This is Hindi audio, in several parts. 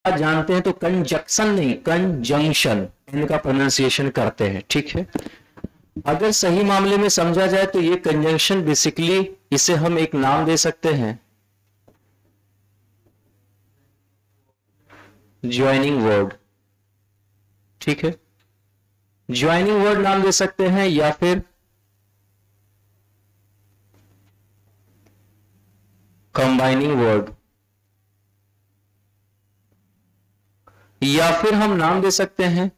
जानते हैं तो कंजक्शन नहीं कंजंक्शन इनका प्रोनाउंसिएशन करते हैं, ठीक है। अगर सही मामले में समझा जाए तो ये कंजंक्शन बेसिकली इसे हम एक नाम दे सकते हैं ज्वाइनिंग वर्ड, ठीक है। ज्वाइनिंग वर्ड नाम दे सकते हैं या फिर कंबाइनिंग वर्ड, या फिर हम नाम दे सकते हैं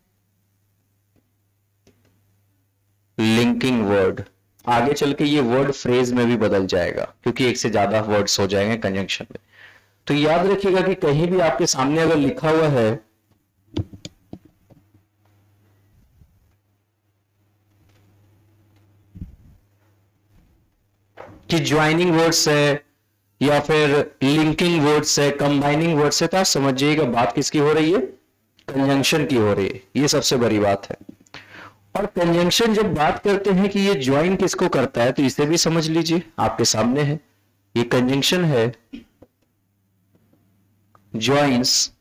लिंकिंग वर्ड। आगे चल के ये वर्ड फ्रेज में भी बदल जाएगा क्योंकि एक से ज्यादा वर्ड्स हो जाएंगे कंजंक्शन में। तो याद रखिएगा कि कहीं भी आपके सामने अगर लिखा हुआ है कि ज्वाइनिंग वर्ड्स है या फिर लिंकिंग वर्ड्स है, कंबाइनिंग वर्ड्स है, तो आप समझिएगा बात किसकी हो रही है, कंजंक्शन की हो रही है। ये सबसे बड़ी बात है। और कंजंक्शन जब बात करते हैं कि ये ज्वाइन किसको करता है तो इसे भी समझ लीजिए, आपके सामने है ये कंजंक्शन है, ज्वाइंस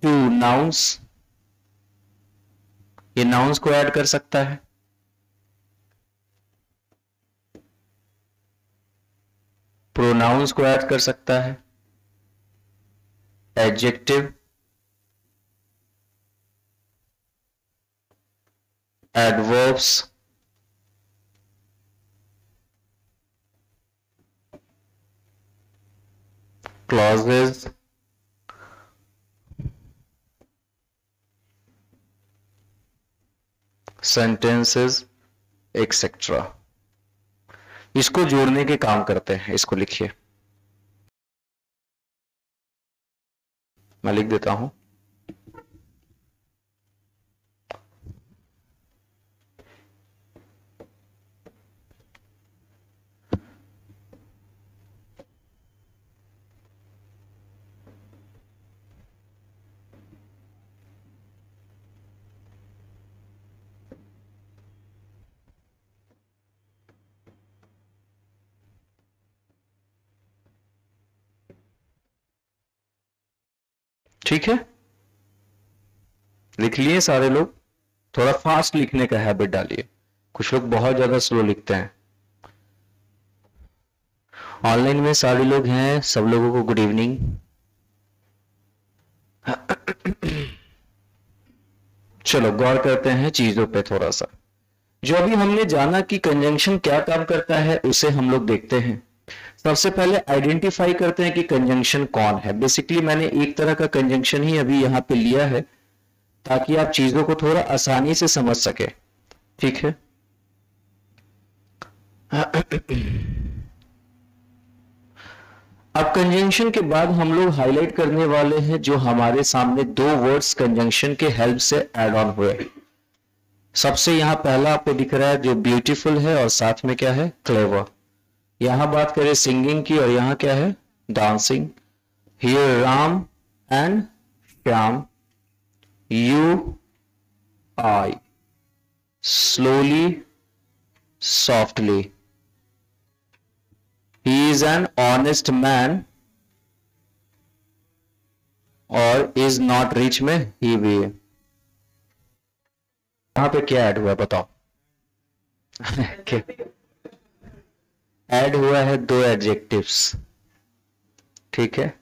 टू नाउन्स, ये नाउन्स को ऐड कर सकता है, प्रोनाउंस को ऐड कर सकता है, adjective, adverbs, clauses, sentences etcetera, इसको जोड़ने के काम करते हैं। इसको लिखिए, मैं लिख देता हूं। ठीक है, लिख लिए सारे लोग? थोड़ा फास्ट लिखने का हैबिट डालिए, कुछ लोग बहुत ज्यादा स्लो लिखते हैं। ऑनलाइन में सारे लोग हैं, सब लोगों को गुड इवनिंग। चलो गौर करते हैं चीजों पे थोड़ा सा। जो अभी हमने जाना कि कंजंक्शन क्या काम करता है उसे हम लोग देखते हैं। सबसे पहले आइडेंटिफाई करते हैं कि कंजंक्शन कौन है। बेसिकली मैंने एक तरह का कंजंक्शन ही अभी यहां पे लिया है ताकि आप चीजों को थोड़ा आसानी से समझ सके, ठीक है। अब कंजंक्शन के बाद हम लोग हाईलाइट करने वाले हैं जो हमारे सामने दो वर्ड्स कंजंक्शन के हेल्प से ऐड ऑन हुए। सबसे यहां पहला आपको दिख रहा है जो ब्यूटीफुल है और साथ में क्या है, क्लेवर। यहां बात करें सिंगिंग की और यहां क्या है, dancing. Here Ram and Shyam, you I, slowly softly, he is an honest man और is not rich में he भी है। यहां पे क्या ऐड हुआ बताओ? ऐड हुआ है दो एडजेक्टिव्स, ठीक है।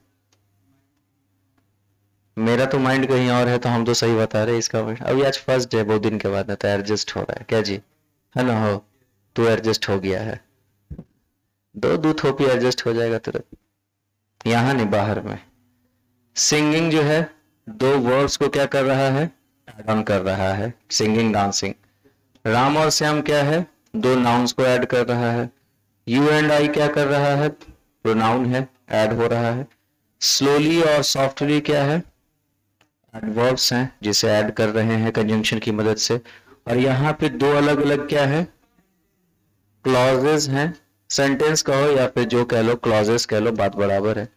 मेरा तो माइंड कहीं और है तो हम तो सही बता रहे हैं इसका। अभी आज फर्स्ट डे, बहुत दिन के बाद है तो एडजस्ट हो रहा है क्या जी, है ना? हो तो एडजस्ट हो गया है, दो दूध होपी एडजस्ट हो जाएगा तुरंत, यहां नहीं बाहर में। सिंगिंग जो है दो वर्ड्स को क्या कर रहा है, ऐड ऑन कर रहा है, सिंगिंग डांसिंग। राम और श्याम क्या है, दो नाउन्स को ऐड कर रहा है। यू एंड आई क्या कर रहा है, प्रोनाउन है, ऐड हो रहा है। स्लोली और सॉफ्टली क्या है, एडवर्ब्स हैं जिसे ऐड कर रहे हैं कंजंक्शन की मदद से। और यहाँ पे दो अलग अलग क्या है, क्लॉजेस हैं। सेंटेंस कहो या फिर जो कह लो, क्लॉजेस कह लो, बात बराबर है।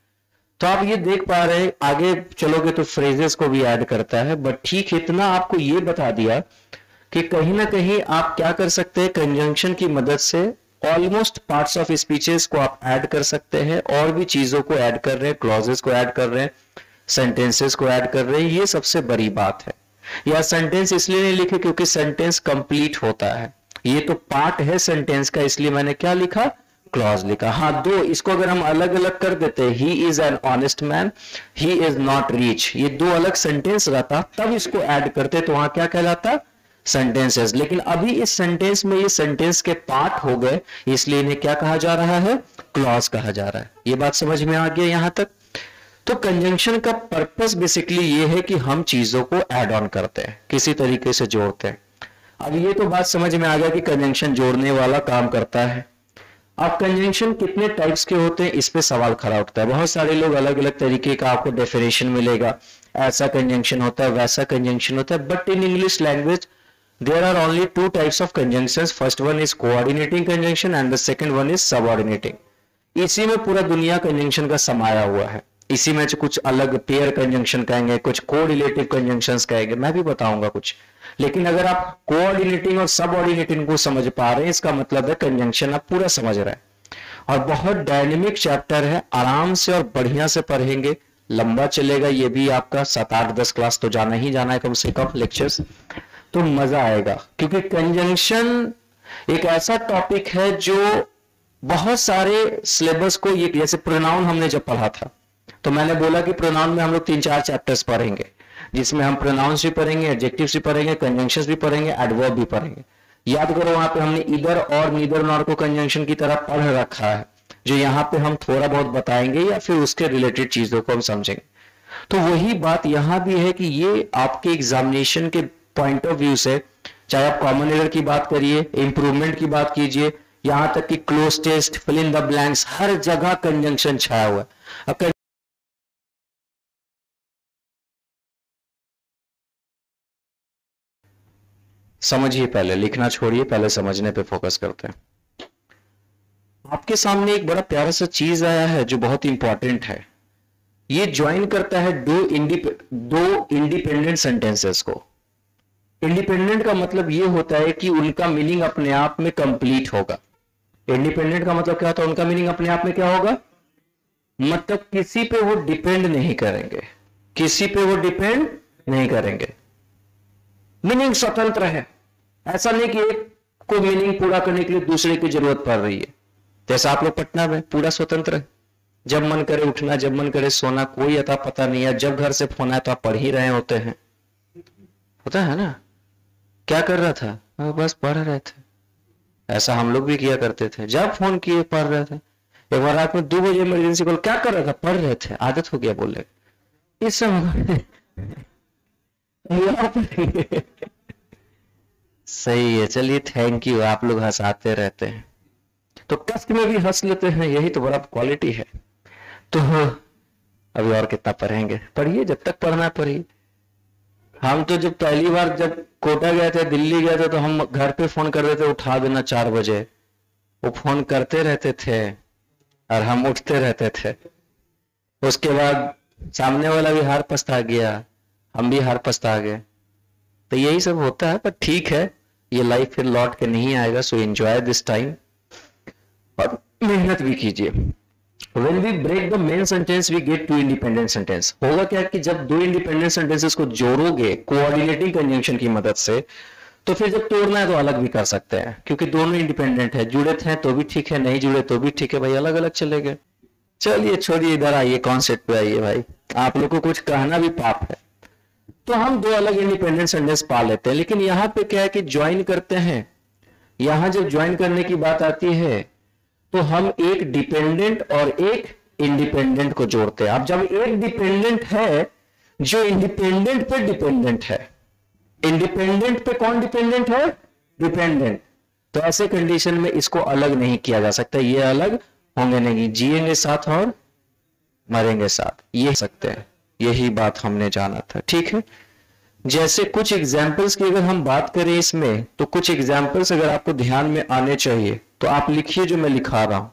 तो आप ये देख पा रहे हैं, आगे चलोगे तो फ्रेजेस को भी ऐड करता है। बट ठीक इतना आपको ये बता दिया कि कहीं ना कहीं आप क्या कर सकते हैं, कंजंक्शन की मदद से ऑलमोस्ट पार्ट्स ऑफ स्पीचेस को आप ऐड कर सकते हैं। और भी चीजों को ऐड कर रहे हैं, क्लॉजेस को ऐड कर रहे हैं। सेंटेंसेस को ऐड कर रहे हैं, ये सबसे बड़ी बात है। या सेंटेंस इसलिए नहीं लिखे क्योंकि सेंटेंस कंप्लीट होता है, ये तो पार्ट है सेंटेंस का, इसलिए मैंने क्या लिखा, क्लॉज लिखा। हाँ, दो इसको अगर हम अलग अलग कर देते, he is an honest man, he is not rich, ये दो अलग सेंटेंस रहता, तब इसको ऐड करते तो वहां क्या कहलाता, सेंटेंसेस। लेकिन अभी इस सेंटेंस में ये सेंटेंस के पार्ट हो गए, इसलिए इन्हें क्या कहा जा रहा है, क्लॉज कहा जा रहा है। ये बात समझ में आ गया यहां तक। तो कंजंक्शन का पर्पस बेसिकली ये है कि हम चीजों को ऐड ऑन करते हैं, किसी तरीके से जोड़ते हैं। अब ये तो बात समझ में आ गया कि कंजंक्शन जोड़ने वाला काम करता है। अब कंजंक्शन कितने टाइप्स के होते हैं, इस पे सवाल खड़ा उठता है। बहुत सारे लोग अलग अलग तरीके का आपको डेफिनेशन मिलेगा, ऐसा कंजंक्शन होता है, वैसा कंजंक्शन होता है। But in English language there are only two types of conjunctions. First one is coordinating conjunction and the second one is subordinating. इसी में पूरा दुनिया कंजंक्शन का समाया हुआ है। इसी में कुछ अलग पेयर कंजंक्शन कहेंगे, कुछ कोरिलेटिव कंजंक्शंस कहेंगे, मैं भी बताऊंगा कुछ। लेकिन अगर आप कोऑर्डिनेटिंग और सबऑर्डिनेटिंग को समझ पा रहे हैं, इसका मतलब है कंजंक्शन आप पूरा समझ रहे हैं। और बहुत डायनेमिक चैप्टर है, आराम से और बढ़िया से पढ़ेंगे, लंबा चलेगा। ये भी आपका 7, 8, 10 क्लास तो जाना ही जाना है कम से कम लेक्चर्स, तो मजा आएगा। क्योंकि कंजंक्शन एक ऐसा टॉपिक है जो बहुत सारे सिलेबस को, ये जैसे प्रोनाउन हमने जब पढ़ा था तो मैंने बोला कि प्रोनाउन में हम लोग 3-4 चैप्टर्स पढ़ेंगे, जिसमें हम प्रोनाउंस भी पढ़ेंगे, एडजेक्टिव्स भी पढ़ेंगे, कंजंक्शंस भी पढ़ेंगे, एडवर्ब भी पढ़ेंगे। याद करो वहां पे हमने इधर और नीदर नॉर को कंजंक्शन की तरह पढ़ रखा है, जो यहाँ पे हम थोड़ा बहुत बताएंगे या फिर उसके रिलेटेड चीजों को हम समझेंगे। तो वही बात यहाँ भी है कि ये आपके एग्जामिनेशन के पॉइंट ऑफ व्यू से, चाहे आप कॉमन एरर की बात करिए, इंप्रूवमेंट की बात कीजिए, यहां तक कि cloze test, fill in the blanks, हर जगह कंजंक्शन छाया हुआ है। समझिए, पहले लिखना छोड़िए, पहले समझने पे फोकस करते हैं। आपके सामने एक बड़ा प्यारा सा चीज आया है जो बहुत इंपॉर्टेंट है। ये ज्वाइन करता है दो इंडिपेंडेंट सेंटेंसेस को। इंडिपेंडेंट का मतलब ये होता है कि उनका मीनिंग अपने आप में कंप्लीट होगा। इंडिपेंडेंट का मतलब क्या होता है, उनका मीनिंग अपने आप में क्या होगा, मतलब किसी पे वो डिपेंड नहीं करेंगे, किसी पे वो डिपेंड नहीं करेंगे, मीनिंग स्वतंत्र है। ऐसा नहीं कि एक को मीनिंग पूरा करने के लिए दूसरे की जरूरत पड़ रही है। जैसा आप लोग पटना में पूरा स्वतंत्र है, जब मन करे उठना, जब मन करे सोना, कोई अता पता नहीं है। जब घर से फोन आए तो आप पढ़ ही रहे होते हैं, होता है ना। क्या कर रहा था, बस पढ़ रहे थे। ऐसा हम लोग भी किया करते थे, जब फोन किए पढ़ रहे थे। एक बार रात में 2 बजे इमरजेंसी कॉल, क्या कर रहा था, पढ़ रहे थे, आदत हो गया बोले। इस समय सही है, चलिए थैंक यू, आप लोग हंसाते रहते हैं तो कष्ट में भी हंस लेते हैं, यही तो बड़ा क्वालिटी है। तो अभी और कितना पढ़ेंगे, पढ़िए, जब तक पढ़ना पढ़िए। हम तो जब पहली बार जब कोटा गए थे, दिल्ली गए थे, तो हम घर पे फोन कर रहे थे, उठा देना 4 बजे। वो फोन करते रहते थे और हम उठते रहते थे। उसके बाद सामने वाला भी हार पछता गया, हम भी हार पछता गए। तो यही सब होता है, पर ठीक है, ये लाइफ फिर लौट के नहीं आएगा। सो एंजॉय दिस टाइम और मेहनत भी कीजिए। When we break the main sentence, we get two independent sentence. होगा क्या कि जब 2 इंडिपेंडेंट सेंटेंसेस को जोड़ोगे कोऑर्डिनेटिंग कंजंक्शन की मदद से, तो फिर जब तोड़ना है तो अलग भी कर सकते हैं, क्योंकि दोनों इंडिपेंडेंट है। जुड़े थे तो भी ठीक है, नहीं जुड़े तो भी ठीक है भाई, अलग अलग चले गए। चलिए छोड़िए, इधर आइए, कॉन्सेप्ट पे आइए भाई। आप लोग को कुछ कहना भी पाप है। तो हम 2 अलग इंडिपेंडेंट सेंटेंस पा लेते हैं, लेकिन यहाँ पे क्या है कि ज्वाइन करते हैं। यहां जब ज्वाइन करने की बात आती है तो हम एक डिपेंडेंट और एक इंडिपेंडेंट को जोड़ते हैं। अब जब एक डिपेंडेंट है जो इंडिपेंडेंट पे डिपेंडेंट है, इंडिपेंडेंट पे कौन डिपेंडेंट है, डिपेंडेंट, तो ऐसे कंडीशन में इसको अलग नहीं किया जा सकता। ये अलग होंगे नहीं, जिएंगे साथ और मरेंगे साथ, ये सकते हैं। यही बात हमने जाना था, ठीक है। जैसे कुछ एग्जाम्पल्स की अगर हम बात करें इसमें, तो कुछ एग्जाम्पल्स अगर आपको ध्यान में आने चाहिए तो आप लिखिए जो मैं लिखा रहा हूं।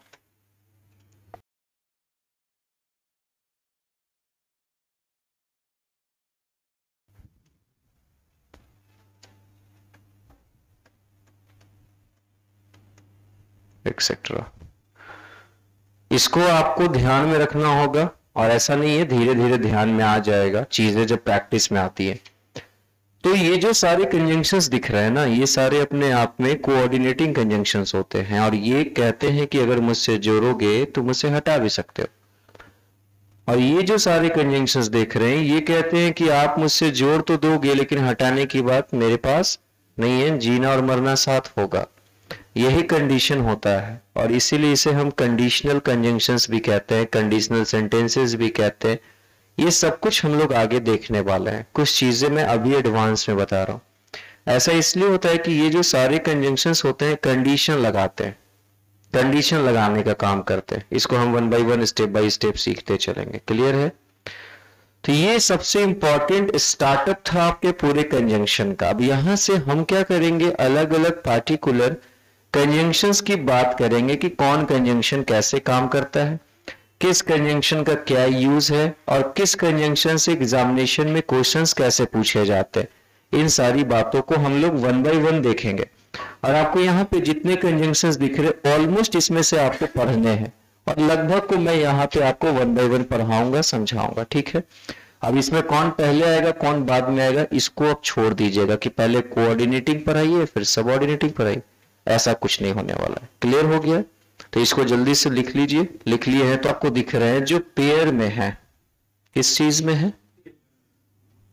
एक्सेट्रा, इसको आपको ध्यान में रखना होगा। और ऐसा नहीं है, धीरे धीरे ध्यान में आ जाएगा, चीजें जब प्रैक्टिस में आती है। तो ये जो सारे कंजंक्शंस दिख रहे हैं ना, ये सारे अपने आप में कोऑर्डिनेटिंग कंजंक्शंस होते हैं, और ये कहते हैं कि अगर मुझसे जोड़ोगे तो मुझसे हटा भी सकते हो। और ये जो सारे कंजंक्शंस देख रहे हैं, ये कहते हैं कि आप मुझसे जोड़ तो दोगे लेकिन हटाने की बात मेरे पास नहीं है, जीना और मरना साथ होगा। यही कंडीशन होता है, और इसीलिए इसे हम कंडीशनल कंजंक्शंस भी कहते हैं, कंडीशनल सेंटेंसेस भी कहते हैं। ये सब कुछ हम लोग आगे देखने वाले हैं, कुछ चीजें मैं अभी एडवांस में बता रहा हूं। ऐसा इसलिए होता है कि ये जो सारे कंजंक्शंस होते हैं कंडीशन लगाते हैं, कंडीशन लगाने का काम करते हैं। इसको हम one by one step by step सीखते चलेंगे। क्लियर है? तो ये सबसे इंपॉर्टेंट स्टार्टअप था आपके पूरे कंजंक्शन का। अब यहां से हम क्या करेंगे, अलग अलग पार्टिकुलर कंजंक्शंस की बात करेंगे कि कौन कंजंक्शन कैसे काम करता है, किस कंजंक्शन का क्या यूज है, और किस कंजंक्शन से एग्जामिनेशन में क्वेश्चंस कैसे पूछे जाते हैं। इन सारी बातों को हम लोग वन बाय वन देखेंगे। और आपको यहाँ पे जितने कंजंक्शंस दिख रहे ऑलमोस्ट इसमें से आपको पढ़ने हैं, और लगभग को मैं यहाँ पे आपको वन बाय वन पढ़ाऊंगा, समझाऊंगा। ठीक है? अब इसमें कौन पहले आएगा कौन बाद में आएगा, इसको आप छोड़ दीजिएगा कि पहले कोऑर्डिनेटिंग पढ़ाइए फिर सबऑर्डिनेटिंग पढ़ाइए, ऐसा कुछ नहीं होने वाला है। क्लियर हो गया? तो इसको जल्दी से लिख लीजिए। लिख लिए हैं तो आपको दिख रहे हैं जो पेयर में है, किस चीज में है,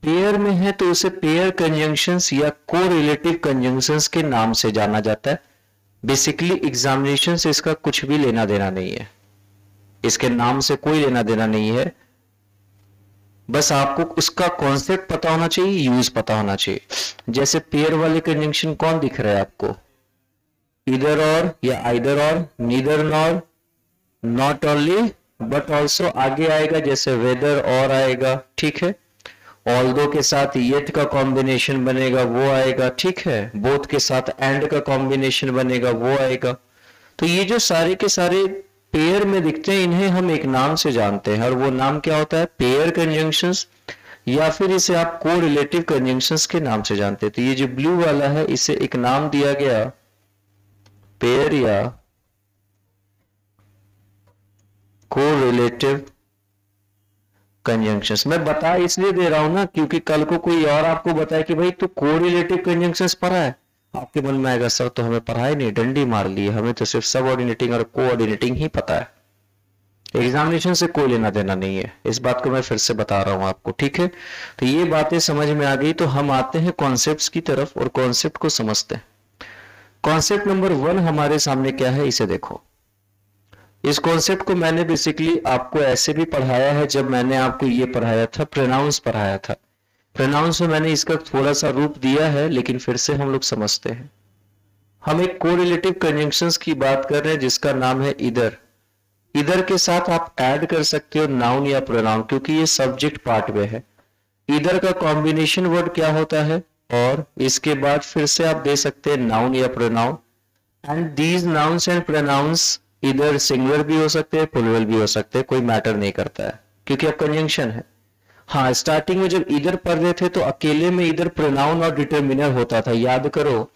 पेयर में है, तो उसे पेयर कंजंक्शंस या कोरिलेटिव कंजंक्शंस के नाम से जाना जाता है। बेसिकली एग्जामिनेशन से इसका कुछ भी लेना देना नहीं है, इसके नाम से कोई लेना देना नहीं है, बस आपको उसका कॉन्सेप्ट पता होना चाहिए, यूज पता होना चाहिए। जैसे पेयर वाले कंजंक्शन कौन दिख रहा है आपको, इधर और या आइदर और, neither nor, not only but also आगे आएगा, जैसे वेदर और आएगा। ठीक है? ऑल्दो के साथ येट का कॉम्बिनेशन बनेगा, वो आएगा। ठीक है? बोथ के साथ एंड का कॉम्बिनेशन बनेगा, वो आएगा। तो ये जो सारे के सारे पेयर में दिखते हैं, इन्हें हम एक नाम से जानते हैं, और वो नाम क्या होता है, पेयर कंजंक्शंस, या फिर इसे आप कोरिलेटिव कंजंक्शंस के नाम से जानते हैं। तो ये जो ब्लू वाला है इसे एक नाम दिया गया पेयर या कोरिलेटिव कंजंक्शंस। मैं बता इसलिए दे रहा हूं ना क्योंकि कल को कोई और आपको बताए कि भाई तू कोरिलेटिव कंजंक्शंस पढ़ा है, आपके मन में आएगा सर तो हमें पढ़ाई नहीं, डंडी मार ली, हमें तो सिर्फ सबऑर्डिनेटिंग और कोऑर्डिनेटिंग ही पता है, एग्जामिनेशन से कोई लेना देना नहीं है। इस बात को मैं फिर से बता रहा हूं आपको। ठीक है? तो ये बातें समझ में आ गई, तो हम आते हैं कॉन्सेप्ट्स की तरफ और कॉन्सेप्ट को समझते हैं। कॉन्सेप्ट नंबर 1 हमारे सामने क्या है, इसे देखो। इस कॉन्सेप्ट को मैंने बेसिकली आपको ऐसे भी पढ़ाया है, जब मैंने आपको ये पढ़ाया था, प्रोनाउंस पढ़ाया था। प्रोनाउंस में मैंने इसका थोड़ा सा रूप दिया है, लेकिन फिर से हम लोग समझते हैं। हम एक कोरिलेटिव कंजंक्शंस की बात कर रहे हैं जिसका नाम है इधर। इधर के साथ आप ऐड कर सकते हो नाउन या प्रोनाउन, क्योंकि ये सब्जेक्ट पार्ट में है। इधर का कॉम्बिनेशन वर्ड क्या होता है, और इसके बाद फिर से आप दे सकते हैं नाउन या pronoun. And these nouns and pronouns इधर सिंगुलर भी हो सकते हैं, प्लूरल भी हो सकते हैं, कोई मैटर नहीं करता है क्योंकि अब कंजंक्शन है। हाँ, स्टार्टिंग में जब इधर पढ़ रहे थे तो अकेले में इधर प्रोनाउन और डिटरमिनर होता था, याद करो।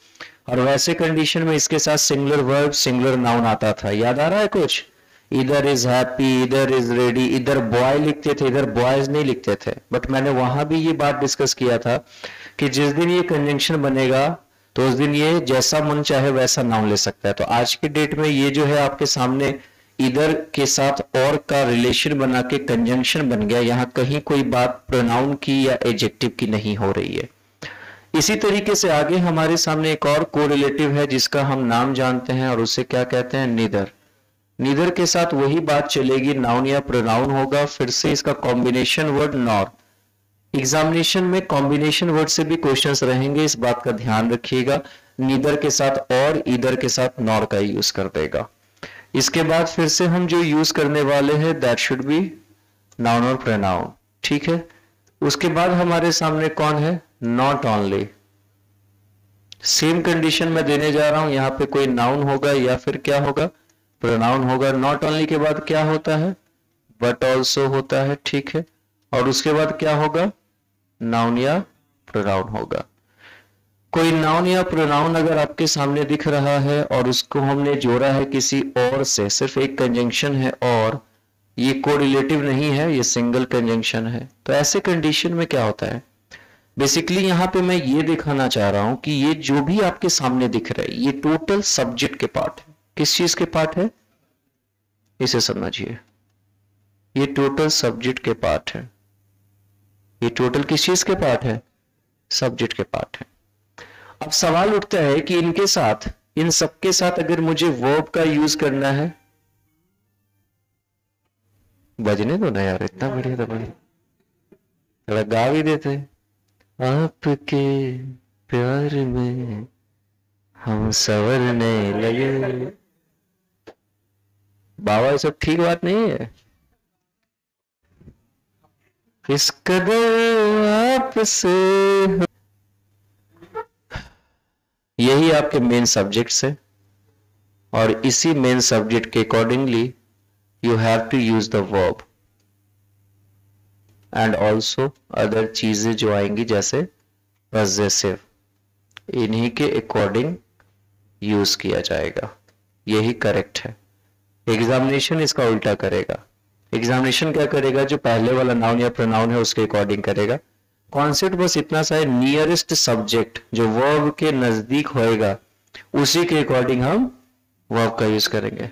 और वैसे कंडीशन में इसके साथ सिंगुलर वर्ब सिंगुलर नाउन आता था, याद आ रहा है कुछ। इधर इज हैप्पी, इधर इज रेडी, इधर बॉय लिखते थे, इधर बॉयज नहीं लिखते थे। बट मैंने वहां भी ये बात डिस्कस किया था कि जिस दिन ये कंजंक्शन बनेगा तो उस दिन ये जैसा मन चाहे वैसा नाउन ले सकता है। तो आज की डेट में ये जो है आपके सामने इधर के साथ और का रिलेशन बना के कंजंक्शन बन गया, यहाँ कहीं कोई बात प्रोनाउन की या एडजेक्टिव की नहीं हो रही है। इसी तरीके से आगे हमारे सामने एक और कोरिलेटिव है जिसका हम नाम जानते हैं, और उसे क्या कहते हैं, नीदर। नीदर के साथ वही बात चलेगी, नाउन या प्रोनाउन होगा, फिर से इसका कॉम्बिनेशन वर्ड नॉर। एग्जामिनेशन में कॉम्बिनेशन वर्ड से भी क्वेश्चंस रहेंगे, इस बात का ध्यान रखिएगा। नीदर के साथ और, इधर के साथ नॉर का यूज कर देगा। इसके बाद फिर से हम जो यूज करने वाले हैं दैट शुड बी नाउन और प्रोनाउन। ठीक है? उसके बाद हमारे सामने कौन है, नॉट ओनली। सेम कंडीशन में देने जा रहा हूं, यहां पे कोई नाउन होगा या फिर क्या होगा, प्रोनाउन होगा। नॉट ओनली के बाद क्या होता है, बट ऑल्सो होता है। ठीक है? और उसके बाद क्या होगा, नाउन या प्रोनाउन होगा। कोई नाउन या प्रोनाउन अगर आपके सामने दिख रहा है और उसको हमने जोड़ा है किसी और से, सिर्फ एक कंजंक्शन है और, ये कोरिलेटिव नहीं है, ये सिंगल कंजंक्शन है। तो ऐसे कंडीशन में क्या होता है, बेसिकली यहां पे मैं ये दिखाना चाह रहा हूं कि ये जो भी आपके सामने दिख रहा है ये टोटल सब्जेक्ट के पार्ट है। किस चीज के पार्ट है, इसे समझिए, ये टोटल सब्जेक्ट के पार्ट है। ये टोटल किस चीज के पार्ट है, सब्जेक्ट के पार्ट है। अब सवाल उठता है कि इनके साथ, इन सबके साथ अगर मुझे वर्ब का यूज करना है, बजने दो ना यार, इतना बढ़िया तो बढ़िया, थोड़ा गा भी देते। आपके प्यार में हम संवरने लगे। बाबा ये सब ठीक बात नहीं है। इस कदर आपसे, यही आपके मेन सब्जेक्ट्स है और इसी मेन सब्जेक्ट के accordingly you have to use the verb and also other चीजें जो आएंगी जैसे possessive, इन्हीं के अकॉर्डिंग यूज किया जाएगा। यही करेक्ट है। एग्जामिनेशन इसका उल्टा करेगा। एग्जामिनेशन क्या करेगा, जो पहले वाला नाउन या प्रोनाउन है उसके अकॉर्डिंग करेगा। कॉन्सेप्ट बस इतना सा है, नियरेस्ट सब्जेक्ट जो वर्ब के नजदीक होएगा उसी के अकॉर्डिंग हम वर्ब का यूज करेंगे।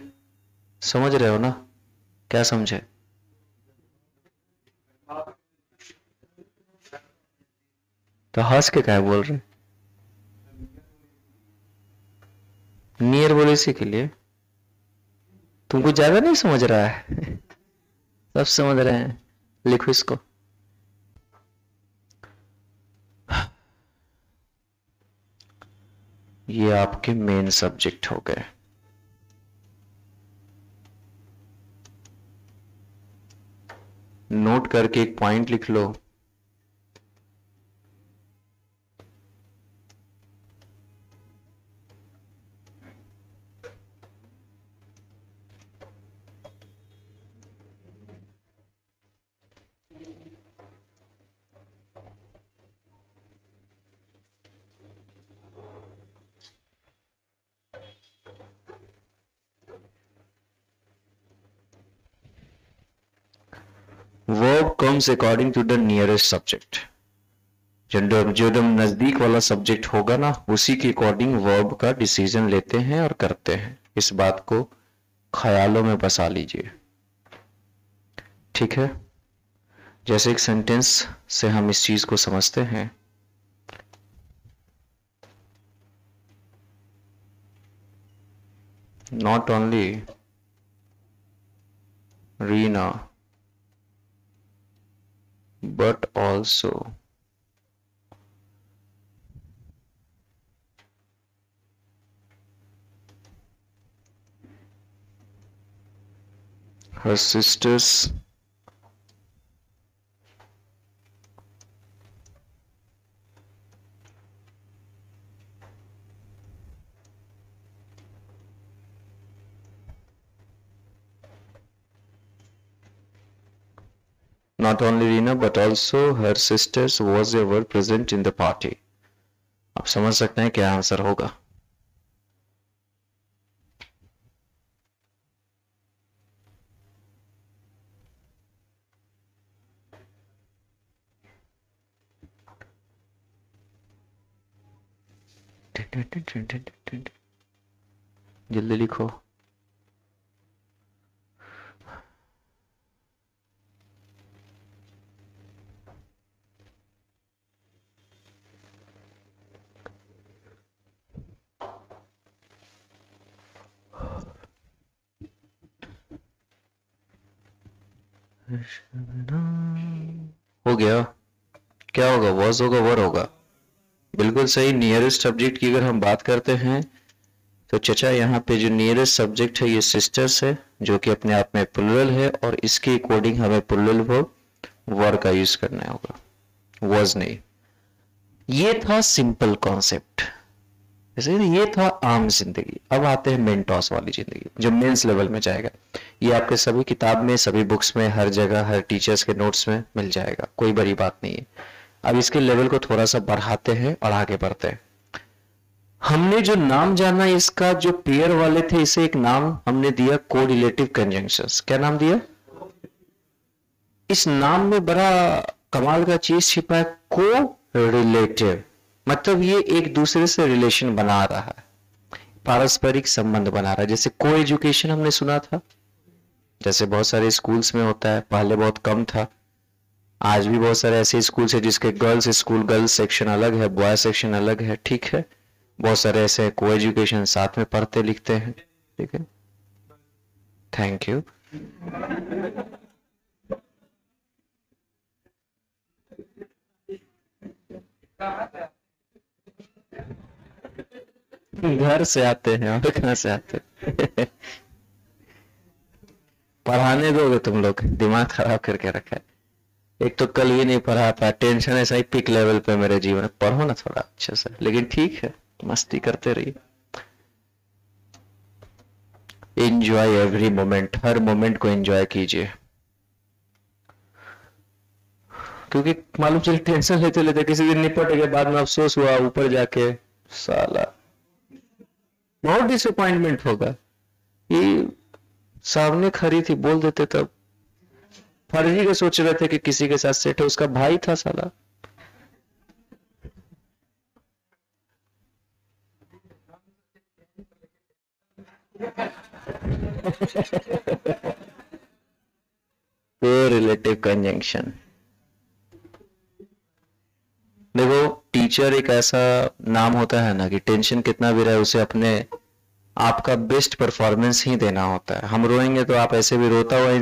समझ रहे हो ना, क्या समझे? तो हंस के क्या बोल रहे, नियर बोले इसी के लिए। तुमको ज्यादा नहीं समझ रहा है सब समझ रहे हैं, लिखो इसको। ये आपके मेन सब्जेक्ट हो गए। नोट करके एक पॉइंट लिख लो। verb comes according to the nearest subject। जो नजदीक वाला सब्जेक्ट होगा ना उसी के अकॉर्डिंग वर्ब का डिसीजन लेते हैं और करते हैं। इस बात को ख्यालों में बसा लीजिए, ठीक है। जैसे एक सेंटेंस से हम इस चीज को समझते हैं। Not only Reena but also her sisters not only Rina but also her sisters was ever present in the party। आप समझ सकते हैं क्या आंसर होगा। जल्दी लिखो। हो गया, क्या होगा, वॉज होगा, वर होगा। बिल्कुल सही। नियरेस्ट सब्जेक्ट की अगर हम बात करते हैं तो चचा यहाँ पे जो नियरेस्ट सब्जेक्ट है ये सिस्टर्स है, जो कि अपने आप में प्लुरल है और इसके अकॉर्डिंग हमें प्लुरल वर्ब वर का यूज करना होगा, वॉज नहीं। ये था सिंपल कॉन्सेप्ट, ये था आम जिंदगी। अब आते हैं मेन टॉस वाली जिंदगी जो मेंस लेवल में जाएगा। ये आपके सभी किताब में, सभी बुक्स में, हर जगह, हर टीचर्स के नोट्स में मिल जाएगा, कोई बड़ी बात नहीं है। अब इसके लेवल को थोड़ा सा बढ़ाते हैं और आगे बढ़ते हैं। हमने जो नाम जाना इसका, जो पेयर वाले थे, इसे एक नाम हमने दिया कोरिलेटिव कंजंक्शंस। क्या नाम दिया, इस नाम में बड़ा कमाल का चीज छिपा है, को रिलेटिव, मतलब ये एक दूसरे से रिलेशन बना रहा है, पारस्परिक संबंध बना रहा है। जैसे को एजुकेशन हमने सुना था, जैसे बहुत सारे स्कूल्स में होता है, पहले बहुत कम था, आज भी बहुत सारे ऐसे स्कूल है जिसके गर्ल्स स्कूल, गर्ल्स सेक्शन अलग है, बॉय सेक्शन अलग है, ठीक है। बहुत सारे ऐसे को एजुकेशन साथ में पढ़ते लिखते हैं, ठीक है। Thank you. घर से आते हैं और कहां से आते हैं? पढ़ाने दोगे तुम लोग? दिमाग खराब करके रखा है। एक तो कल ही नहीं पढ़ा पाया, टेंशन ऐसा ही पिक लेवल पे मेरे जीवन में। पढ़ो ना थोड़ा अच्छे से, लेकिन ठीक है, मस्ती करते रहिए। एंजॉय एवरी मोमेंट, हर मोमेंट को एंजॉय कीजिए, क्योंकि मालूम चले टेंशन लेते लेते किसी दिन निपट गए, बाद में अफसोस हुआ ऊपर जाके, साला बहुत डिसअपॉइंटमेंट होगा। ये सामने खड़ी थी, बोल देते तब। फर्जी के सोच रहे थे कि किसी के साथ सेट है, उसका भाई था साला। Relative conjunction. देखो, टीचर एक ऐसा नाम होता है ना कि टेंशन कितना भी रहे उसे अपने आपका बेस्ट परफॉर्मेंस ही देना होता है। हम रोएंगे तो आप ऐसे भी रोता हुआ।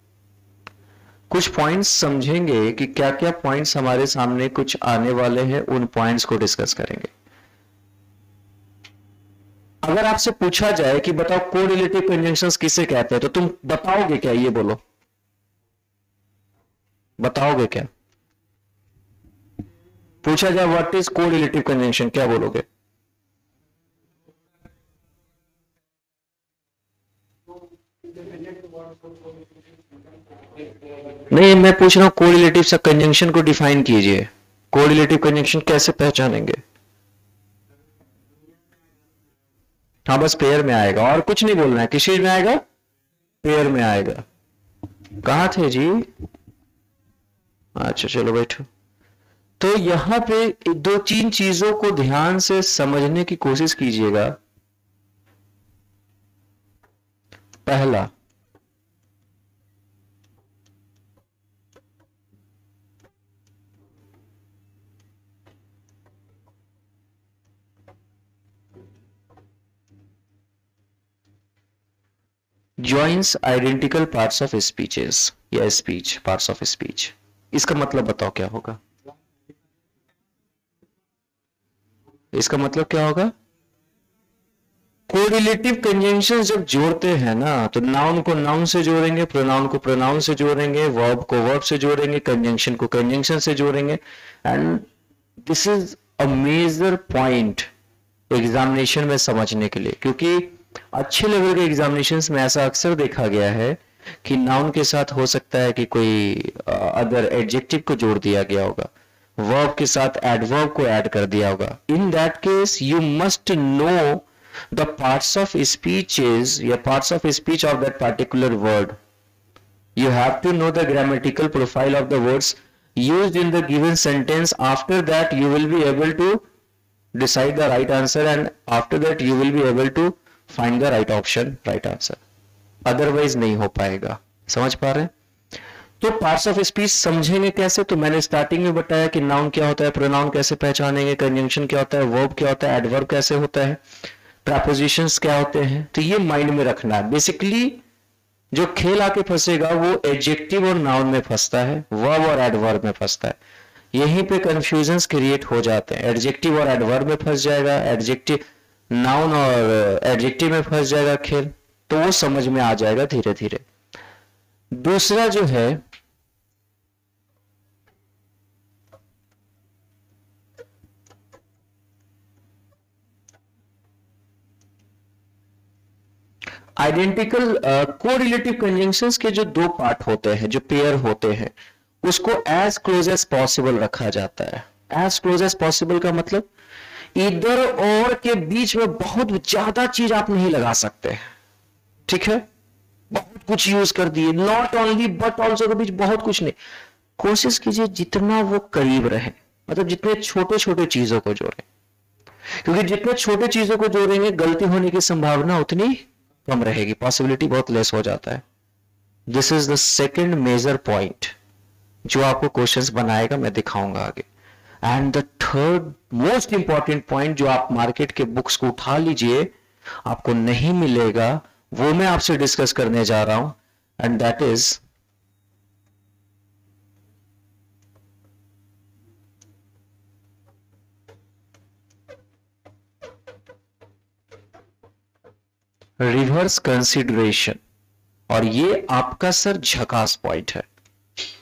कुछ पॉइंट्स समझेंगे कि क्या क्या पॉइंट्स हमारे सामने कुछ आने वाले हैं, उन पॉइंट्स को डिस्कस करेंगे। अगर आपसे पूछा जाए कि बताओ कोरिलेटिव कंजंक्शंस किसे कहते हैं, तो तुम बताओगे क्या? ये बोलो, बताओगे क्या? पूछा जाए व्हाट इज कोरिलेटिव कंजंक्शन, क्या बोलोगे? नहीं, मैं पूछ रहा हूं कोरिलेटिव से कंजंक्शन को डिफाइन कीजिए। कोरिलेटिव कंजंक्शन कैसे पहचानेंगे? हाँ, बस पेयर में आएगा, और कुछ नहीं बोलना है। किस चीज में आएगा? पेयर में आएगा। कहां थे जी? अच्छा चलो बैठो। तो यहां पे दो तीन चीजों को ध्यान से समझने की कोशिश कीजिएगा। पहला, joins identical parts of speeches या स्पीच, पार्ट्स ऑफ स्पीच। इसका मतलब बताओ क्या होगा? इसका मतलब क्या होगा? कोरिलेटिव कंजंक्शन जब जोड़ते हैं ना, तो नाउन को नाउन से जोड़ेंगे, प्रोनाउन को प्रोनाउन से जोड़ेंगे, वर्ब को वर्ब से जोड़ेंगे, कंजंक्शन को कंजंक्शन से जोड़ेंगे। And this is a major point examination में समझने के लिए, क्योंकि अच्छे लेवल के एग्जामिनेशंस में ऐसा अक्सर देखा गया है कि नाउन के साथ हो सकता है कि कोई अदर एडजेक्टिव को जोड़ दिया गया होगा, वर्ब के साथ एडवर्ब को ऐड कर दिया होगा। In that case you must know the parts of speeches या parts of speech of that particular word. You have to know the grammatical profile of the words used in the given sentence. After that you will be able to decide the right answer, and after that you will be able to find the right option, right answer. Otherwise नहीं हो पाएगा। समझ पा रहे हैं? तो पार्ट्स ऑफ स्पीच समझेंगे कैसे? तो मैंने स्टार्टिंग में बताया कि नाउन क्या होता है, प्रोनाउन कैसे पहचानेंगे, कंजंक्शन क्या होता है, वर्ब क्या होता है, एडवर्ब कैसे होता है, प्रीपोजिशंस क्या होते हैं। तो ये माइंड में रखना है। बेसिकली जो खेल आके फंसेगा वो एडजेक्टिव और नाउन में फंसता है, वर्ब और एडवर्ब में फंसता है। यहीं पे कंफ्यूजन्स क्रिएट हो जाते हैं। एडजेक्टिव और एडवर्ब में फंस जाएगा, एडजेक्टिव नाउन और एडजेक्टिव में फंस जाएगा खेल, तो वो समझ में आ जाएगा धीरे धीरे। दूसरा जो है, आइडेंटिकल कोरिलेटिव कंजंक्शंस के जो दो पार्ट होते हैं, जो पेयर होते हैं, उसको एज क्लोज एज पॉसिबल रखा जाता है। एज क्लोज एज पॉसिबल का मतलब इधर और के बीच में बहुत ज्यादा चीज आप नहीं लगा सकते, ठीक है? बहुत कुछ यूज कर दिए, नॉट ओनली बट ऑल्सो के बीच बहुत कुछ नहीं, कोशिश कीजिए जितना वो करीब रहे, मतलब जितने छोटे छोटे चीजों को जोड़ें, क्योंकि जितने छोटे चीजों को जोड़ेंगे गलती होने की संभावना उतनी कम रहेगी, पॉसिबिलिटी बहुत लेस हो जाता है। This is the second major point जो आपको क्वेश्चंस बनाएगा, मैं दिखाऊंगा आगे। And the third most important point जो आप मार्केट के बुक्स को उठा लीजिए, आपको नहीं मिलेगा, वो मैं आपसे डिस्कस करने जा रहा हूं, and that is reverse consideration. और ये आपका सर झकास पॉइंट है,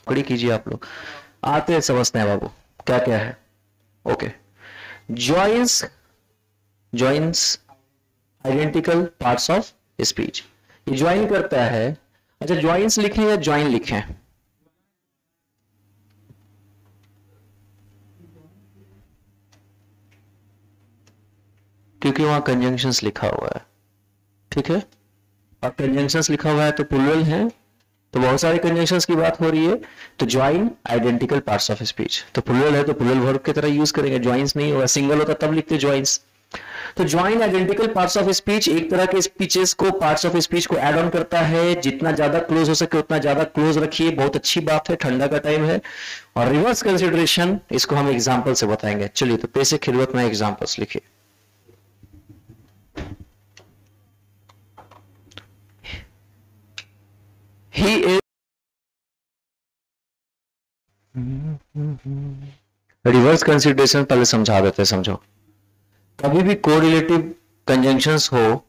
पढ़ी कीजिए आप लोग, आते हैं समझते हैं बाबू क्या क्या है। Okay, joins identical parts of speech, ये ज्वाइन करता है। अच्छा, ज्वाइंस लिखें या ज्वाइन लिखें? क्योंकि वहां कंजंक्शंस लिखा हुआ है, ठीक है, और कंजंक्शंस लिखा हुआ है तो प्लूरल है, तो बहुत सारे कंजंक्शंस की बात हो रही है। तो join identical parts of speech, तो प्लूरल है तो प्लूरल वर्ब की तरह यूज करेंगे, ज्वाइंस नहीं होगा, सिंगल होता तब लिखते ज्वाइंस। तो join identical parts of speech एक तरह के स्पीचेस को, पार्ट्स ऑफ स्पीच को ऐड ऑन करता है, जितना ज्यादा क्लोज हो सके उतना ज्यादा क्लोज रखिए, बहुत अच्छी बात है, ठंडा का टाइम है। और रिवर्स कंसिडरेशन, इसको हम एग्जाम्पल से बताएंगे। चलिए, तो पैसे खिलवत में एग्जाम्पल्स लिखिए। He is रिवर्स कंसिडरेशन पहले समझा देते हैं, समझो। कभी भी कोरिलेटिव कंजंक्शंस हो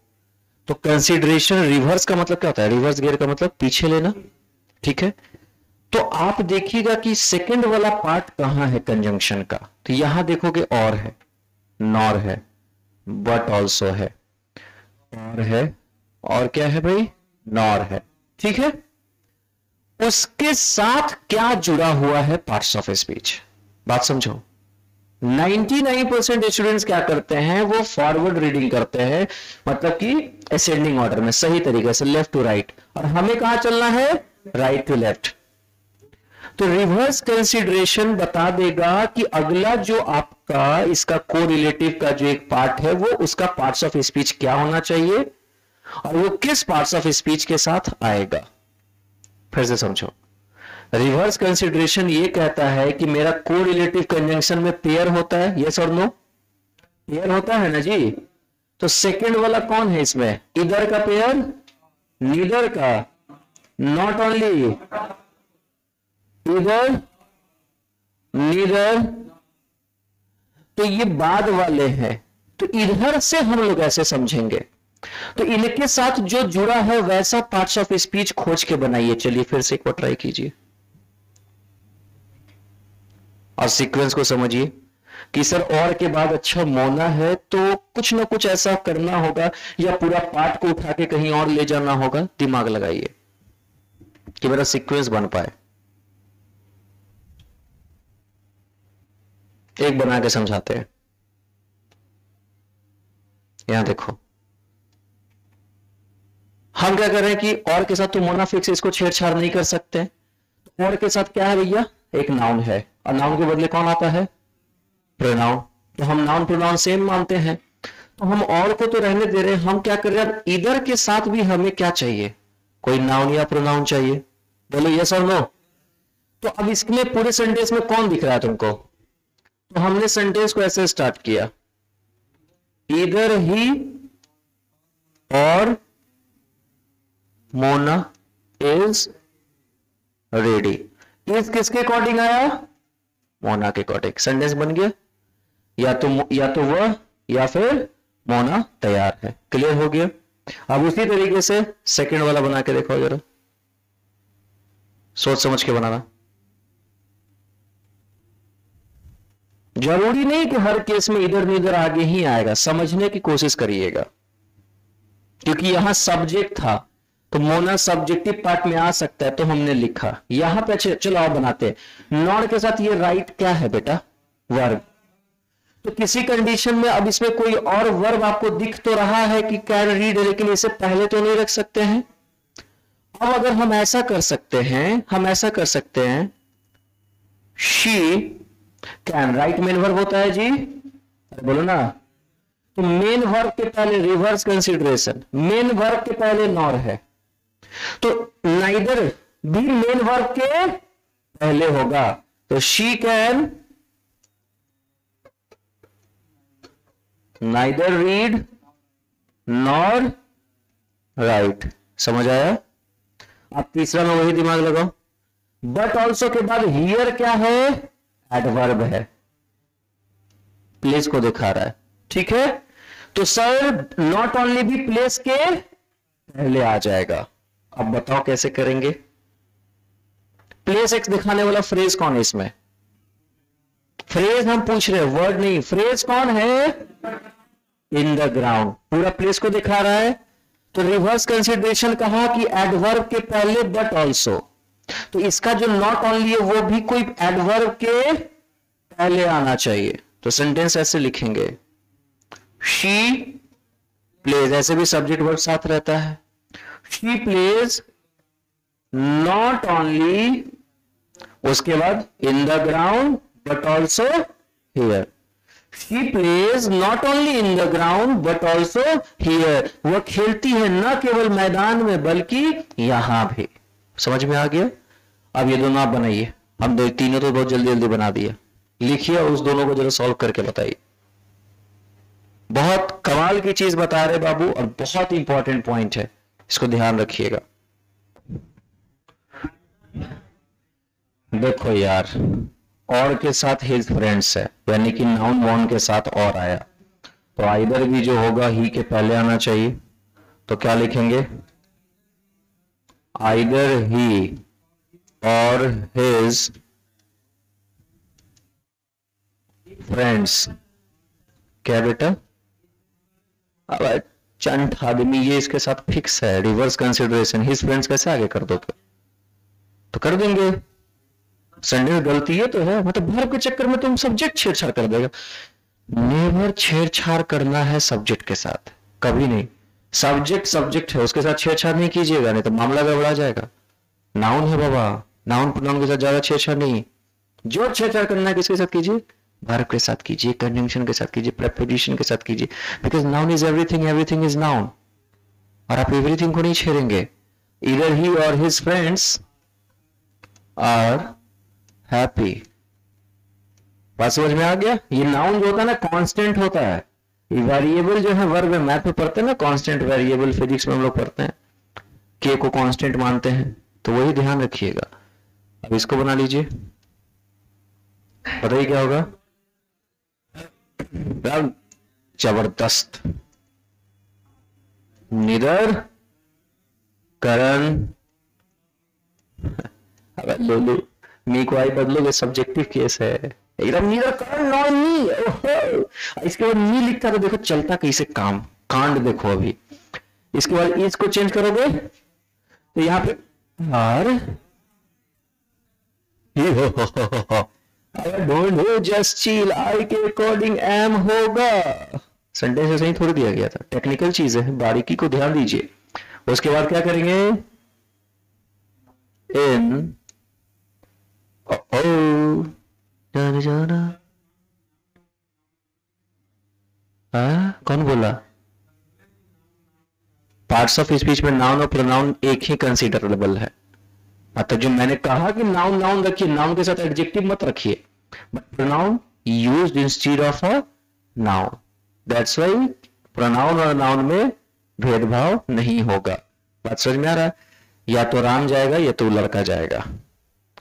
तो कंसिडरेशन रिवर्स का मतलब क्या होता है? रिवर्स गियर का मतलब पीछे लेना, ठीक है। तो आप देखिएगा कि सेकंड वाला पार्ट कहां है कंजंक्शन का, तो यहां देखोगे और है, नॉर है, बट ऑल्सो है, और क्या है भाई, नॉर है, ठीक है। उसके साथ क्या जुड़ा हुआ है? Parts of speech. बात समझो, 99% स्टूडेंट्स क्या करते हैं, वो फॉरवर्ड रीडिंग करते हैं, मतलब कि असेंडिंग ऑर्डर में, सही तरीके से लेफ्ट टू राइट, और हमें कहां चलना है? Right to left. तो रिवर्स कंसिडरेशन बता देगा कि अगला जो आपका इसका कोरिलेटिव का जो एक पार्ट है, वो उसका पार्ट्स ऑफ स्पीच क्या होना चाहिए, और वो किस पार्ट्स ऑफ स्पीच के साथ आएगा। फिर से समझो, रिवर्स कंसिडरेशन ये कहता है कि मेरा कोरिलेटिव कंजंक्शन में पेयर होता है, यस और नो? पेयर होता है ना जी। तो सेकंड वाला कौन है इसमें? इधर का पेयर, नीदर का, नॉट ओनली इधर, नीदर, तो ये बाद वाले हैं, तो इधर से हम लोग ऐसे समझेंगे। तो इनके साथ जो जुड़ा है वैसा पार्ट्स ऑफ स्पीच खोज के बनाइए। चलिए फिर से एक बार ट्राई कीजिए और सीक्वेंस को समझिए कि सर और के बाद अच्छा मोना है तो कुछ ना कुछ ऐसा करना होगा, या पूरा पार्ट को उठा के कहीं और ले जाना होगा। दिमाग लगाइए कि मेरा सीक्वेंस बन पाए। एक बना के समझाते हैं। यहां देखो, हम क्या कर रहे हैं कि और के साथ तो मोना फिक्स, इसको छेड़छाड़ नहीं कर सकते। और के साथ क्या है भैया? एक नाउन है, और नाउन के बदले कौन आता है? प्रोनाउन। तो हम नाउन प्रोनाउन सेम मानते हैं, तो हम और को तो रहने दे रहे हैं। हम क्या कर रहे हैं, इधर के साथ भी हमें क्या चाहिए? कोई नाउन या प्रोनाउन चाहिए। बोलो यस और नो। तो अब इसमें पूरे सेंटेंस में कौन दिख रहा है तुमको? तो हमने सेंटेंस को ऐसे स्टार्ट किया, इधर ही और मोना इज रेडी। इस किसके अकॉर्डिंग आया? मोना के अकॉर्डिंग। सेंटेंस बन गया, या तो वह या फिर मोना तैयार है। क्लियर हो गया? अब उसी तरीके से सेकंड वाला बना के देखो जरा, सोच समझ के बनाना। जरूरी नहीं कि हर केस में इधर नीधर आगे ही आएगा, समझने की कोशिश करिएगा, क्योंकि यहां सब्जेक्ट था तो मोना सब्जेक्टिव पार्ट में आ सकता है, तो हमने लिखा। यहां पे चलो आप बनाते हैं, नॉट के साथ ये राइट क्या है बेटा? वर्ब। तो किसी कंडीशन में अब इसमें कोई और वर्ब आपको दिख तो रहा है कि कैन रीड, लेकिन इसे पहले तो नहीं रख सकते हैं। अब अगर हम ऐसा कर सकते हैं, she can, right main verb होता है जी, अरे बोलो ना। तो मेन वर्ब के पहले रिवर्स कंसिडरेशन, मेन वर्ब के पहले नॉर है, तो नाइदर भी मेन वर्ब के पहले होगा। तो she can neither read nor right. समझ आया? अब तीसरा में वही दिमाग लगाओ, बट ऑल्सो के बाद हियर क्या है, एडवर्ब है, प्लेस को दिखा रहा है, ठीक है। तो सर नॉट ओनली भी प्लेस के पहले आ जाएगा। अब बताओ कैसे करेंगे? प्लेस एक्स दिखाने वाला फ्रेज कौन है इसमें? फ्रेज हम पूछ रहे हैं, वर्ड नहीं। फ्रेज कौन है? इन द ग्राउंड, पूरा प्लेस को दिखा रहा है। तो रिवर्स कंसिडरेशन कहा कि एडवर्ब के पहले बट ऑल्सो, तो इसका जो नॉट ओनली है वो भी कोई एडवर्ब के पहले आना चाहिए। तो सेंटेंस ऐसे लिखेंगे, शी प्लेज, ऐसे भी सब्जेक्ट वर्ब साथ रहता है। शी प्लेज नॉट ओनली, उसके बाद in the ground but also here. She plays not only in the ground but also here, वह खेलती है न केवल मैदान में बल्कि यहां भी। समझ में आ गया? अब ये दोनों आप बनाइए, हम दो तीनों तो बहुत जल्दी जल्दी बना दिए। लिखिए और उस दोनों को जरा सॉल्व करके बताइए। बहुत कमाल की चीज बता रहे बाबू, और बहुत इंपॉर्टेंट पॉइंट है, इसको ध्यान रखिएगा। देखो यार, और के साथ हिज फ्रेंड्स है, यानी कि नाउन वॉन के साथ और आया, तो आइदर भी जो होगा ही के पहले आना चाहिए। तो क्या लिखेंगे? आइदर ही और हिज फ्रेंड्स। क्या बेटा? अब चंट आदमी, ये इसके साथ फिक्स है, रिवर्स कंसिडरेशन, हिज फ्रेंड्स कैसे आगे कर दोगे? तो कर देंगे। संडे गलती है तो है, मतलब वर्ब के चक्कर में तुम सब्जेक्ट छेड़छाड़ कर देगा। नेवर छेड़छाड़ करना है सब्जेक्ट के साथ, कभी नहीं। सब्जेक्ट सब्जेक्ट है, उसके साथ छेड़छाड़ नहीं कीजिएगा, नहीं तो मामला गड़बड़ा जाएगा। नाउन है बाबा, नाउन प्रोनाउन के साथ ज्यादा छेड़छाड़ नहीं। जो छेड़छाड़ करना है किसके साथ कीजिए? वर्ब के साथ कीजिए, कंजंक्शन के साथ कीजिए, प्रेपोजिशन के साथ कीजिए, because noun is everything, everything is noun. और आप एवरीथिंग को नहीं छेड़ेंगे। इधर ही और हिज फ्रेंड्स आर हैप्पी। बात समझ में आ गया? ये नाउन जो होता है ना कांस्टेंट होता है, ये वेरिएबल जो है वर्ब में मैथ में पढ़ते हैं ना, कांस्टेंट वेरिएबल, फिजिक्स में हम लोग पढ़ते हैं, के को कांस्टेंट मानते हैं, तो वही ध्यान रखिएगा। अब इसको बना लीजिए, बताइए क्या होगा? जबरदस्त। निदर करण, अब लोलू मी को आई बदलोगे, सब्जेक्टिव केस है एकदम। नीदर करण नॉर मी, इसके बाद मी लिखता तो देखो चलता कैसे काम, कांड देखो अभी। इसके बाद इज को चेंज करोगे तो यहां पे आर, डोंट हो जस्ट चिल, आई के अकॉर्डिंग एम होगा। संडे से सही थोड़ी दिया गया था, टेक्निकल चीज है, बारीकी को ध्यान दीजिए। उसके बाद क्या करेंगे? इन जाना जाना, कौन बोला? पार्ट्स ऑफ स्पीच में नाउन और प्रोनाउन एक ही कंसीडरेबल है। मतलब जो मैंने कहा कि नाउन नाउन रखिए, नाउन के साथ एडजेक्टिव मत रखिए, but pronoun used instead of a noun. That's why pronoun और नाउन में भेदभाव नहीं होगा। बात समझ में आ रहा है? या तो राम जाएगा या तो लड़का जाएगा,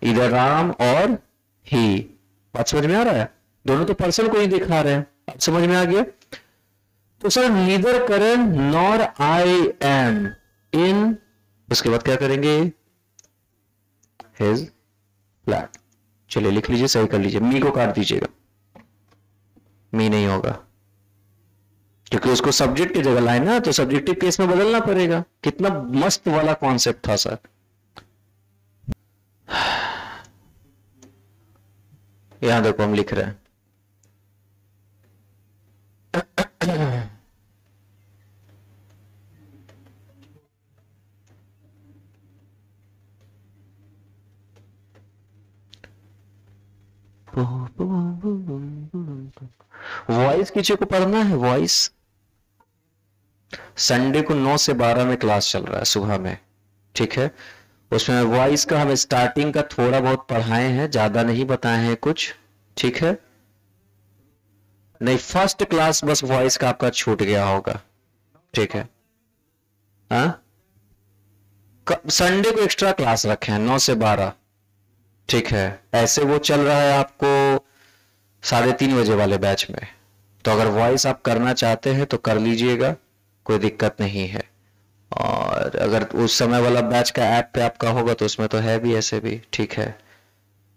इधर राम और ही। बात समझ में आ रहा है? दोनों तो पर्सन को ही दिखा रहे हैं। अब समझ में आ गया? तो sir neither Karan nor I am in, उसके बाद क्या करेंगे? His flat. चलिए लिख लीजिए, सही कर लीजिए, मी को काट दीजिएगा, मी नहीं होगा क्योंकि उसको सब्जेक्ट की जगह लाए ना, तो सब्जेक्टिव केस में बदलना पड़ेगा। कितना मस्त वाला कॉन्सेप्ट था सर। यहां देखो हम लिख रहे हैं वॉइस किसी को पढ़ना है? वॉइस संडे को 9 से 12 में क्लास चल रहा है सुबह में, ठीक है। उसमें वॉइस का हम स्टार्टिंग का थोड़ा बहुत पढ़ाए हैं, ज्यादा नहीं बताए हैं कुछ, ठीक है। नहीं, फर्स्ट क्लास बस वॉइस का आपका छूट गया होगा, ठीक है। हाँ, संडे को एक्स्ट्रा क्लास रखे हैं 9 से 12, ठीक है। ऐसे वो चल रहा है आपको 3:30 बजे वाले बैच में। तो अगर वॉइस आप करना चाहते हैं तो कर लीजिएगा, कोई दिक्कत नहीं है। और अगर उस समय वाला बैच का ऐप पे आपका होगा तो उसमें तो है भी, ऐसे भी, ठीक है।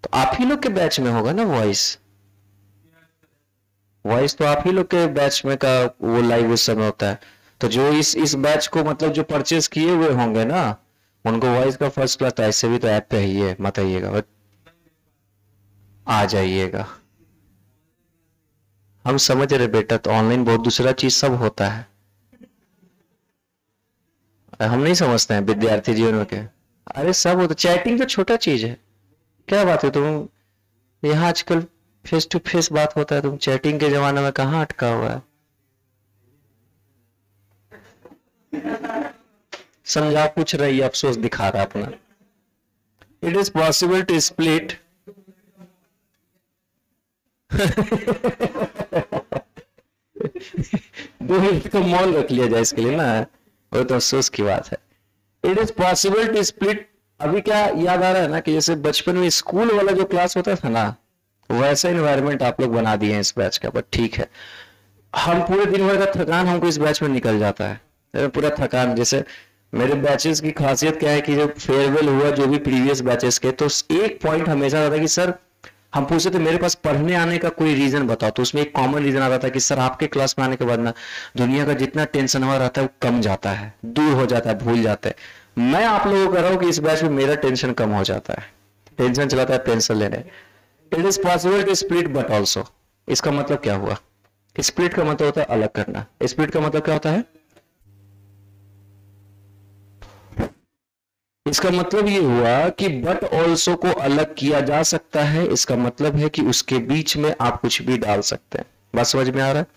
तो आप ही लोग के बैच में होगा ना वॉइस? वॉइस तो आप ही लोग के बैच में का वो लाइव उस समय होता है। तो जो इस बैच को मतलब जो परचेज किए हुए होंगे ना, उनको वॉइस का फर्स्ट क्लास तो ऐसे भी तो ऐप पे ही है, मत आइएगा, आ जाइएगा। हम समझ रहे बेटा, तो ऑनलाइन बहुत दूसरा चीज सब होता है, हम नहीं समझते हैं विद्यार्थी जीवन में क्या। अरे सब होता, चैटिंग तो छोटा चीज है, क्या बात है। तुम यहाँ आजकल फेस टू फेस बात होता है, तुम चैटिंग के जमाने में कहाँ अटका हुआ है? समझा पूछ रही है, अफसोस दिखा रहा अपना। It is possible to split दो मिनट का मौन रख लिया जाए इसके लिए ना, वो तो अफसोस की बात है। It is possible to split. अभी क्या याद आ रहा है ना कि जैसे बचपन में स्कूल वाला जो क्लास होता था ना, वैसा इन्वायरमेंट आप लोग बना दिए हैं इस बैच का। बट ठीक है, हम पूरे दिन भर का थकान हमको इस बैच में निकल जाता है, पूरा थकान। जैसे मेरे बैचेस की खासियत क्या है कि जब फेयरवेल हुआ जो भी प्रीवियस बैचेस के, तो एक पॉइंट हमेशा आता कि सर, हम पूछते थे मेरे पास पढ़ने आने का कोई रीजन बताओ, तो उसमें एक कॉमन रीजन आता था कि सर आपके क्लास में आने के बाद ना दुनिया का जितना टेंशन हुआ रहता है वो कम जाता है, दूर हो जाता है, भूल जाते हैं। मैं आप लोगों को कह रहा हूं कि इस बैच में मेरा टेंशन कम हो जाता है, टेंशन चलाता है पेंसिल लेने। It is possible to split but also. इसका मतलब क्या हुआ? स्प्लिट का मतलब होता है अलग करना। स्प्लिट का मतलब क्या होता है? इसका मतलब ये हुआ कि बट ऑल्सो को अलग किया जा सकता है। इसका मतलब है कि उसके बीच में आप कुछ भी डाल सकते हैं। बात समझ में आ रहा है?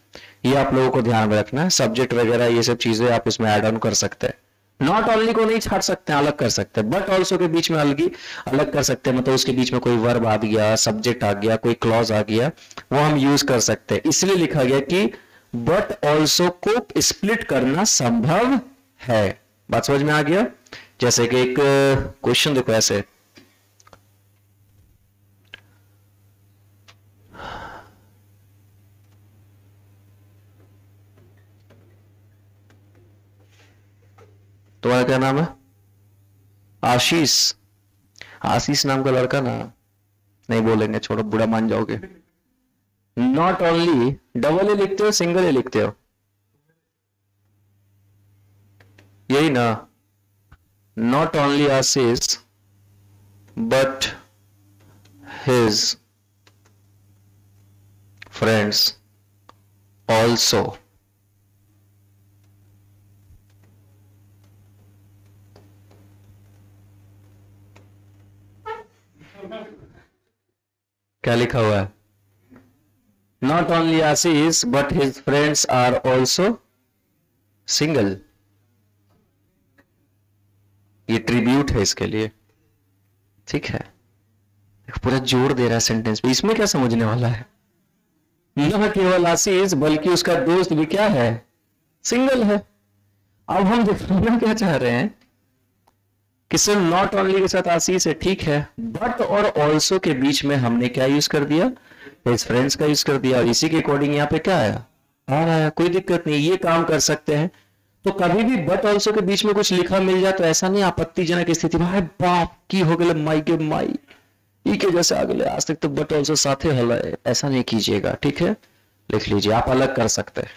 ये आप लोगों को ध्यान में रखना है। सब्जेक्ट वगैरह ये सब चीजें आप इसमें ऐड ऑन कर सकते हैं। नॉट ओनली को नहीं छाट सकते हैं, अलग कर सकते हैं। बट ऑल्सो के बीच में अलग कर सकते हैं, मतलब उसके बीच में कोई वर्ब आ गया, सब्जेक्ट आ गया, कोई क्लॉज आ गया, वो हम यूज कर सकते हैं। इसलिए लिखा गया कि बट ऑल्सो को स्प्लिट करना संभव है। बात समझ में आ गया? जैसे कि एक क्वेश्चन देखो ऐसे, तुम्हारा क्या नाम है? आशीष। आशीष नाम का लड़का ना, नहीं बोलेंगे, छोड़ो, बुरा मान जाओगे। नॉट ओनली, डबल ए लिखते हो सिंगल ए लिखते हो? यही ना। Not only Ashish but his friends also क्या लिखा हुआ है? Not only Ashish but his friends are also single। ये ट्रिब्यूट है इसके लिए, ठीक है। पूरा जोर दे रहा है सेंटेंस पे। इसमें क्या समझने वाला है? न केवल आशीष बल्कि उसका दोस्त भी क्या है? सिंगल है। अब हम दिखाना क्या चाह रहे हैं कि सिर्फ नॉट ओनली के साथ आशीष है, ठीक है, बट और ऑल्सो के बीच में हमने क्या यूज कर दिया? हिज फ्रेंड्स का यूज कर दिया। और इसी के अकॉर्डिंग यहाँ पे क्या आया? आ रहा है, कोई दिक्कत नहीं, ये काम कर सकते हैं। तो कभी भी बट ऑल्सो के बीच में कुछ लिखा मिल जाए तो ऐसा नहीं आपत्तिजनक स्थिति, भाई बाप की हो गए, माई के माई ई के जैसे आ गए, आज तक तो बट ऑल्सो साथे हल है, ऐसा नहीं कीजिएगा, ठीक है। लिख लीजिए, आप अलग कर सकते हैं।